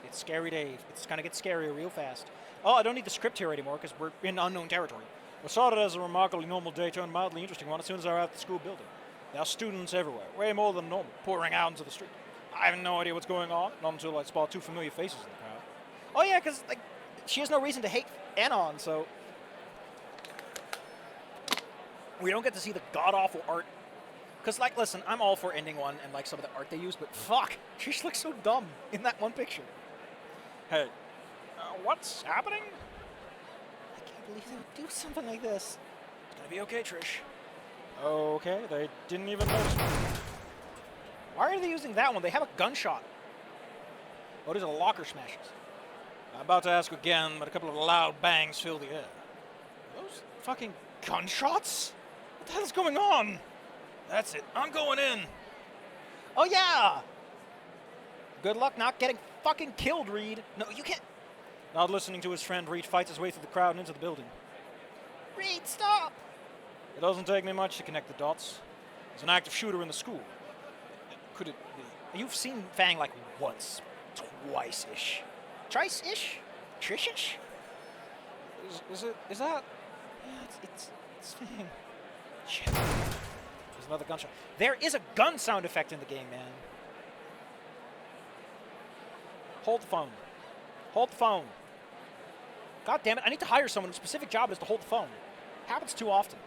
It's Scary Dave. It's gonna get scarier real fast. Oh, I don't need the script here anymore because we're in unknown territory. What started as a remarkably normal day turned mildly interesting one as soon as I arrived at the school building. There are students everywhere, way more than normal, pouring out into the street. I have no idea what's going on, not until I spot two familiar faces in the crowd. Oh yeah, because like she has no reason to hate Anon, so we don't get to see the god-awful art. Because, like, listen, I'm all for ending one and, like, some of the art they use, but fuck, she just looks so dumb in that one picture. Hey, what's happening? I can't believe they would do something like this. It's gonna be okay, Trish. Okay, they didn't even notice me. Why are they using that one? They have a gunshot. Oh, these are locker smashes. I'm about to ask again, but a couple of loud bangs fill the air. Are those fucking gunshots? What the hell is going on? That's it. I'm going in. Oh, yeah. Good luck not getting fucking killed, Reed. No, you can't. Not listening to his friend, Reed fights his way through the crowd and into the building. Reed, stop. It doesn't take me much to connect the dots. There's an active shooter in the school. Could it be? You've seen Fang like once, twice-ish. Trice-ish? Trish-ish? Is that? Yeah, it's Fang. Shit. There's another gunshot. There is a gun sound effect in the game, man. Hold the phone. Hold the phone. God damn it, I need to hire someone whose specific job is to hold the phone. Happens too often.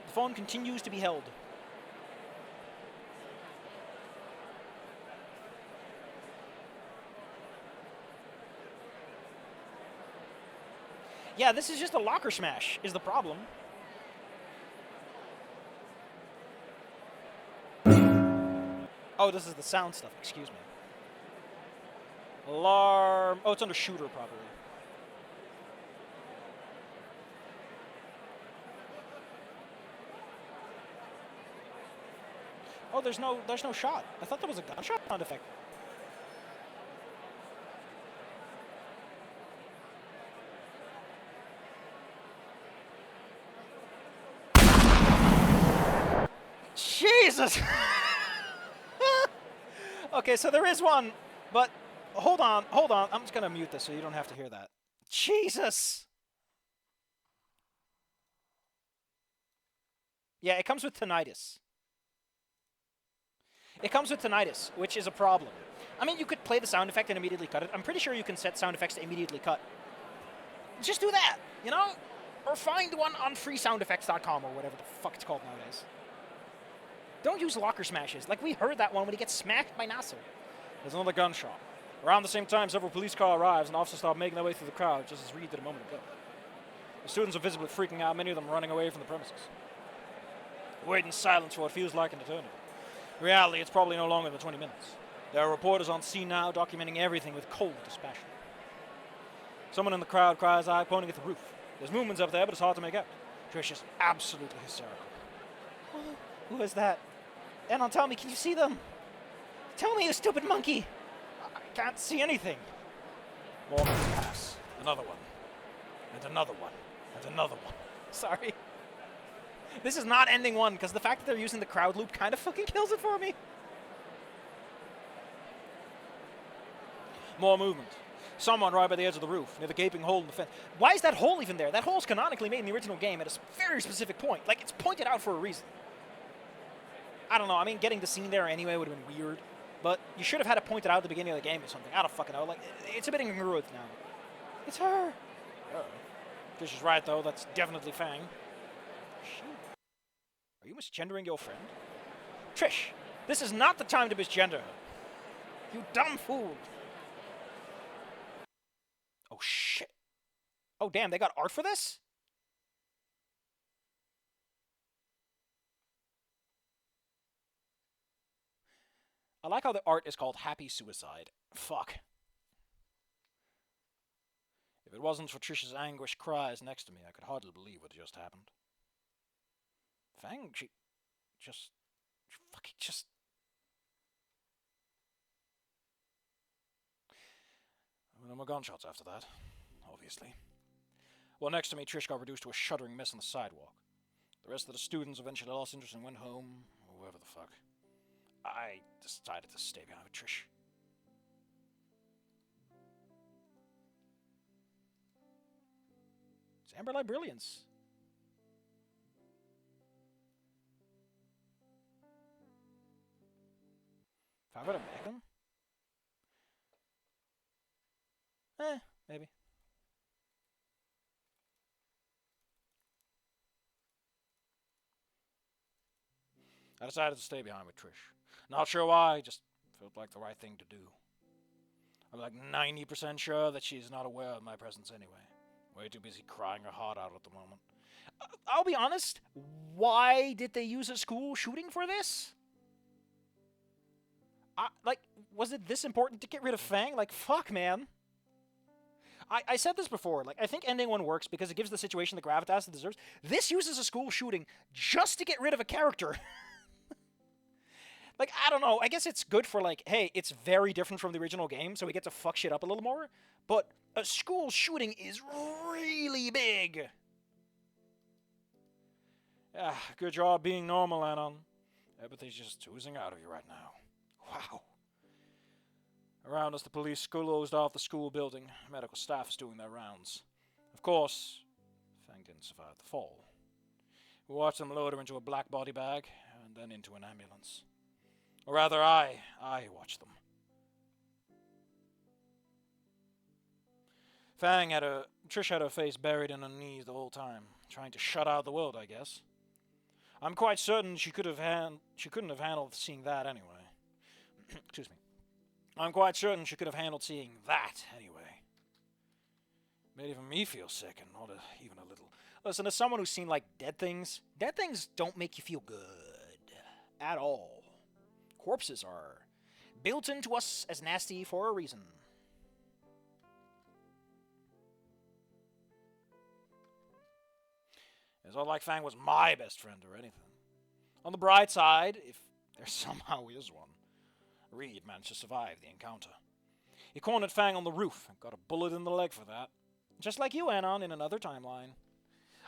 The phone continues to be held. Yeah, this is just a locker smash, is the problem. Oh, this is the sound stuff, excuse me. Alarm. Oh, it's under shooter, probably. Oh, there's no shot. I thought there was a gunshot sound effect. Jesus! Okay, so there is one, but hold on. I'm just gonna mute this so you don't have to hear that. Jesus! Yeah, it comes with tinnitus. It comes with tinnitus, which is a problem. I mean, you could play the sound effect and immediately cut it. I'm pretty sure you can set sound effects to immediately cut. Just do that, you know? Or find one on freesoundeffects.com or whatever the fuck it's called nowadays. Don't use locker smashes. Like, we heard that one when he gets smashed by Nasser. There's another gunshot. Around the same time, several police cars arrives and officers start making their way through the crowd, just as Reed did a moment ago. The students are visibly freaking out, many of them running away from the premises. They wait in silence for what feels like an eternity. In reality, it's probably no longer than 20 minutes. There are reporters on scene now documenting everything with cold dispassion. Someone in the crowd cries out, pointing at the roof. There's movements up there, but it's hard to make out. Trish is absolutely hysterical. Who is that? Anon, tell me, can you see them? Tell me, you stupid monkey! I can't see anything. More minutes pass. Another one. And another one. And another one. Sorry. This is not ending one, because the fact that they're using the crowd loop kind of fucking kills it for me. More movement. Someone right by the edge of the roof, near the gaping hole in the fence. Why is that hole even there? That hole's canonically made in the original game at a very specific point. Like, it's pointed out for a reason. I don't know, I mean, getting the scene there anyway would have been weird. But you should have had it pointed out at the beginning of the game or something. I don't fucking know. Like, it's a bit incongruent now. It's her. Oh. Trish is right, though. That's definitely Fang. Shoot. Are you misgendering your friend? Trish, this is not the time to misgender her. You dumb fool. Oh, shit. Oh, damn, they got art for this? I like how the art is called Happy Suicide. Fuck. If it wasn't for Trish's anguished cries next to me, I could hardly believe what just happened. Fang, she fucking just... I mean, no more gunshots after that, obviously. Well, next to me, Trish got reduced to a shuddering mess on the sidewalk. The rest of the students eventually lost interest and went home, or wherever the fuck. I decided to stay behind with Trish. Amber Light Brilliance. If I were to make them? Maybe. I decided to stay behind with Trish. Not sure why, just felt like the right thing to do. I'm like 90% sure that she's not aware of my presence anyway. Way too busy crying her heart out at the moment. I'll be honest, why did they use a school shooting for this? Was it this important to get rid of Fang? Like, fuck, man. I said this before. Like, I think ending one works because it gives the situation the gravitas it deserves. This uses a school shooting just to get rid of a character. Like, I don't know. I guess it's good for, like, hey, it's very different from the original game, so we get to fuck shit up a little more. But a school shooting is really big. Good job being normal, Anon. Empathy's just oozing out of you right now. Wow. Around us, the police closed off the school building. Medical staff is doing their rounds. Of course, Fang didn't survive the fall. We watched them load her into a black body bag and then into an ambulance. Or rather, I watched them. Trish had her face buried in her knees the whole time, trying to shut out the world, I guess. I'm quite certain she couldn't have handled seeing that anyway. Excuse me. I'm quite certain she could have handled seeing that anyway. Made even me feel sick, and not even a little. Listen, as someone who's seen, like, dead things don't make you feel good. At all. Corpses are built into us as nasty for a reason. It's not like Fang was my best friend or anything. On the bright side, if there somehow is one, Reed managed to survive the encounter. He cornered Fang on the roof and got a bullet in the leg for that. Just like you, Anon, in another timeline.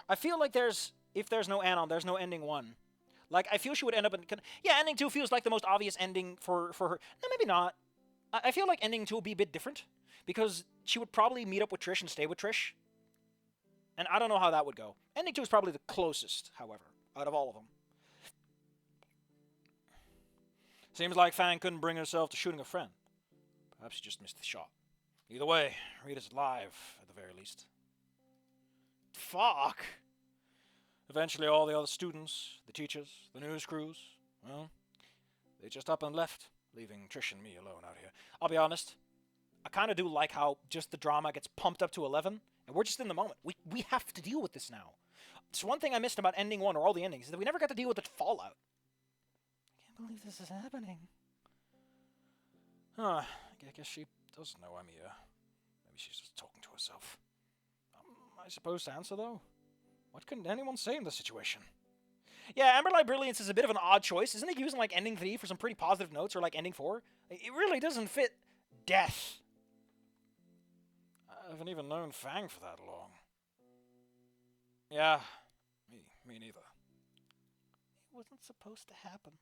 I feel like if there's no Anon, there's no ending one. Like, I feel she would end up in... Yeah, ending 2 feels like the most obvious ending for her. No, maybe not. I feel like ending 2 will be a bit different. Because she would probably meet up with Trish and stay with Trish. And I don't know how that would go. Ending 2 is probably the closest, however, out of all of them. Seems like Fang couldn't bring herself to shooting a friend. Perhaps she just missed the shot. Either way, Rita's alive, at the very least. Fuck! Eventually all the other students, the teachers, the news crews, well, they just up and left, leaving Trish and me alone out here. I'll be honest, I kind of do like how just the drama gets pumped up to 11, and we're just in the moment. We have to deal with this now. It's one thing I missed about ending 1, or all the endings, is that we never got to deal with the fallout. I can't believe this is happening. I guess she doesn't know I'm here. Maybe she's just talking to herself. Am I supposed to answer, though? What couldn't anyone say in this situation? Yeah, Amber Light Brilliance is a bit of an odd choice. Isn't it using, like, ending 3 for some pretty positive notes, or, like, ending 4? It really doesn't fit death. I haven't even known Fang for that long. Yeah, me neither. It wasn't supposed to happen.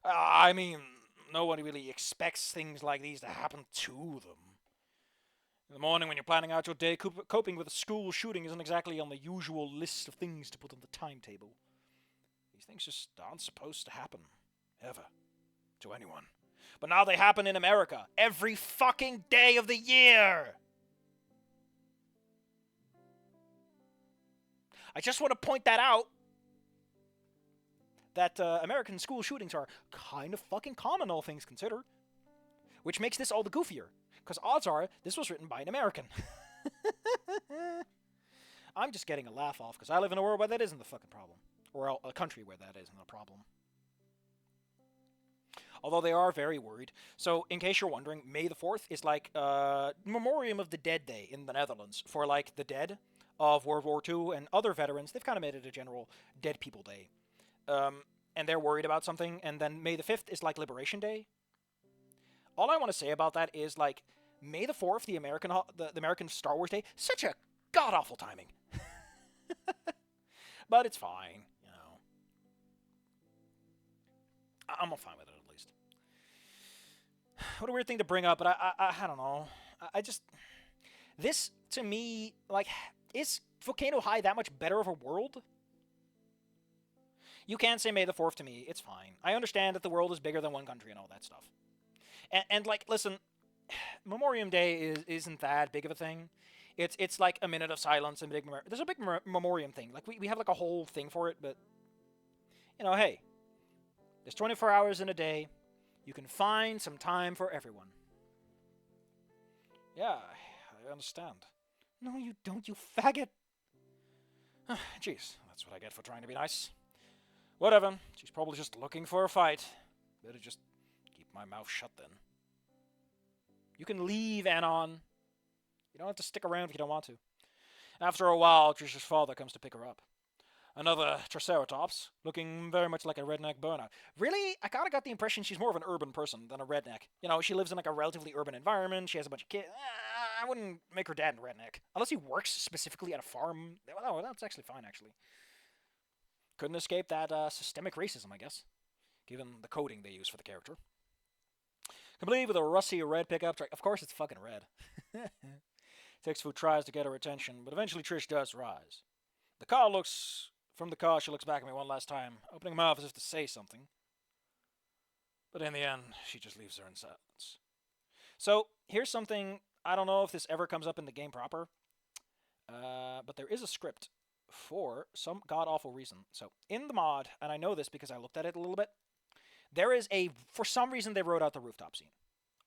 I mean, nobody really expects things like these to happen to them. In the morning when you're planning out your day, coping with a school shooting isn't exactly on the usual list of things to put on the timetable. These things just aren't supposed to happen. Ever. To anyone. But now they happen in America. Every fucking day of the year! I just want to point that out. That American school shootings are kind of fucking common, all things considered. Which makes this all the goofier. Because odds are, this was written by an American. I'm just getting a laugh off, because I live in a world where that isn't the fucking problem. Or a country where that isn't a problem. Although they are very worried. So, in case you're wondering, May the 4th is like Memoriam of the Dead Day in the Netherlands. For, like, the dead of World War II and other veterans. They've kind of made it a general dead people day. And they're worried about something. And then May the 5th is like Liberation Day. All I want to say about that is, like, May the 4th, the American Star Wars Day, such a god-awful timing. But it's fine, you know. I'm fine with it, at least. What a weird thing to bring up, but I don't know. I just... This, to me, like, is Volcano High that much better of a world? You can say May the 4th to me. It's fine. I understand that the world is bigger than one country and all that stuff. And like, listen, Memoriam Day isn't that big of a thing. It's like a minute of silence and there's a big Memoriam thing. Like, we have like a whole thing for it, but, hey, there's 24 hours in a day. You can find some time for everyone. Yeah, I understand. No, you don't, you faggot. Jeez, that's what I get for trying to be nice. Whatever, she's probably just looking for a fight. Better just keep my mouth shut then. You can leave, Anon. You don't have to stick around if you don't want to. After a while, Trish's father comes to pick her up. Another Triceratops, looking very much like a redneck burnout. Really? I kind of got the impression she's more of an urban person than a redneck. She lives in like a relatively urban environment. She has a bunch of kids. I wouldn't make her dad a redneck. Unless he works specifically at a farm. Well, that's actually fine, actually. Couldn't escape that systemic racism, I guess, given the coding they use for the character. Complete with a rusty red pickup truck. Of course it's fucking red. Textfoot tries to get her attention, but eventually Trish does rise. From the car, she looks back at me one last time, opening her mouth as if to say something. But in the end, she just leaves her in silence. So, here's something, I don't know if this ever comes up in the game proper, but there is a script for some god-awful reason. So, in the mod, and I know this because I looked at it a little bit, there is for some reason they wrote out the rooftop scene.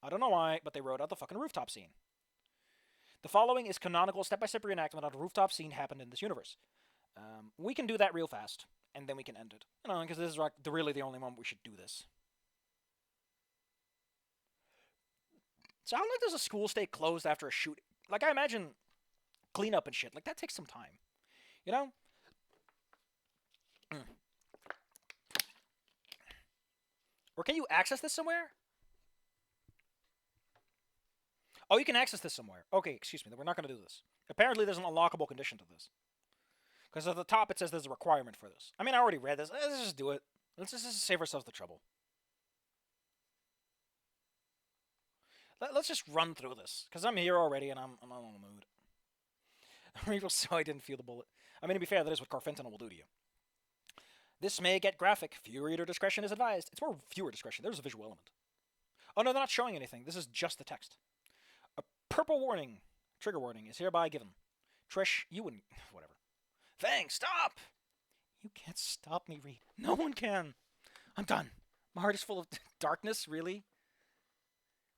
I don't know why, but they wrote out the fucking rooftop scene. The following is canonical step-by-step reenactment of a rooftop scene happened in this universe. We can do that real fast, and then we can end it. Because this is like really the only moment we should do this. So how long does a school stay closed after a shooting? Like, I imagine cleanup and shit. Like, that takes some time. Or can you access this somewhere? Oh, you can access this somewhere. Okay, excuse me. We're not going to do this. Apparently, there's an unlockable condition to this. Because at the top, it says there's a requirement for this. I mean, I already read this. Let's just do it. Let's just save ourselves the trouble. Let's just run through this. Because I'm here already, and I'm in the mood. Real so I didn't feel the bullet. I mean, to be fair, that is what carfentanil will do to you. This may get graphic. Viewer reader discretion is advised. It's more viewer discretion. There's a visual element. Oh, no, they're not showing anything. This is just the text. A purple warning, trigger warning, is hereby given. Trish, you wouldn't... Whatever. Thanks, stop! You can't stop me, Reed. No one can. I'm done. My heart is full of darkness, really?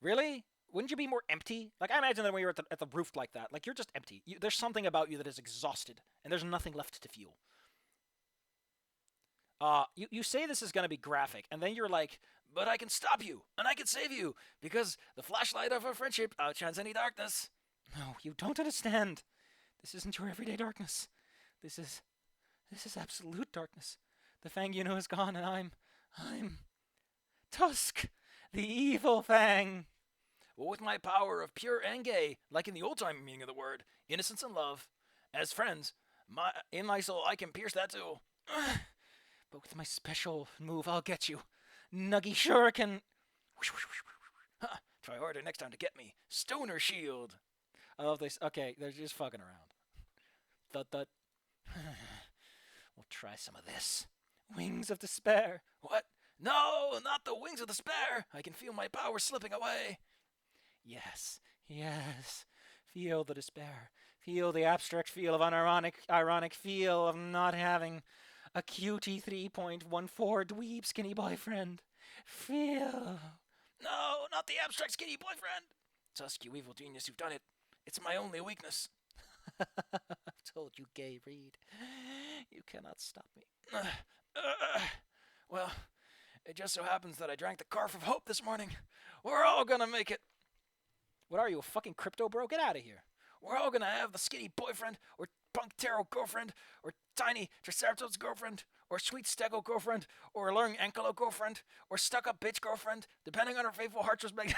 Really? Wouldn't you be more empty? Like, I imagine that when you're at the roof like that, like, you're just empty. There's something about you that is exhausted, and there's nothing left to feel. You say this is going to be graphic, and then you're like, but I can stop you, and I can save you, because the flashlight of our friendship outshines any darkness. No, you don't understand. This isn't your everyday darkness. This is absolute darkness. The Fang you know is gone, and I'm Tusk, the evil Fang. Well, with my power of pure and gay, like in the old-time meaning of the word, innocence and love, as friends, in my soul I can pierce that too. But with my special move, I'll get you. Nuggy Shuriken. Try harder next time to get me. Stoner Shield. I love this. Okay, they're just fucking around. Thud. We'll try some of this. Wings of Despair. What? No, not the Wings of Despair. I can feel my power slipping away. Yes. Feel the despair. Feel the abstract feel of ironic feel of not having a cutie 3.14 dweeb skinny boyfriend. Feel. No, not the abstract skinny boyfriend. Tusk, you evil genius, you've done it. It's my only weakness. I've told you, gay Reed. You cannot stop me. Well, it just so happens that I drank the Carf of Hope this morning. We're all gonna make it. What are you, a fucking crypto bro? Get out of here. We're all gonna have the skinny boyfriend, or punk tarot girlfriend, or tiny Triceratops girlfriend, or sweet stego girlfriend, or alluring ankelo girlfriend, or stuck-up bitch girlfriend, depending on her faithful heart's respect.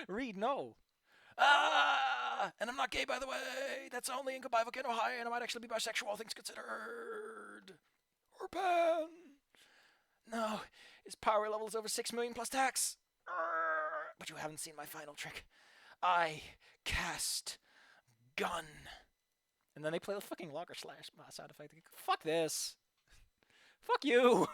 Reed, no. And I'm not gay, by the way. That's only in Goodbye Volcano High, and I might actually be bisexual, all things considered. Or pan. No, his power level is over 6 million plus tax. But you haven't seen my final trick. I cast gun. And then they play the fucking logger slash sound effect. Fuck this. Fuck you.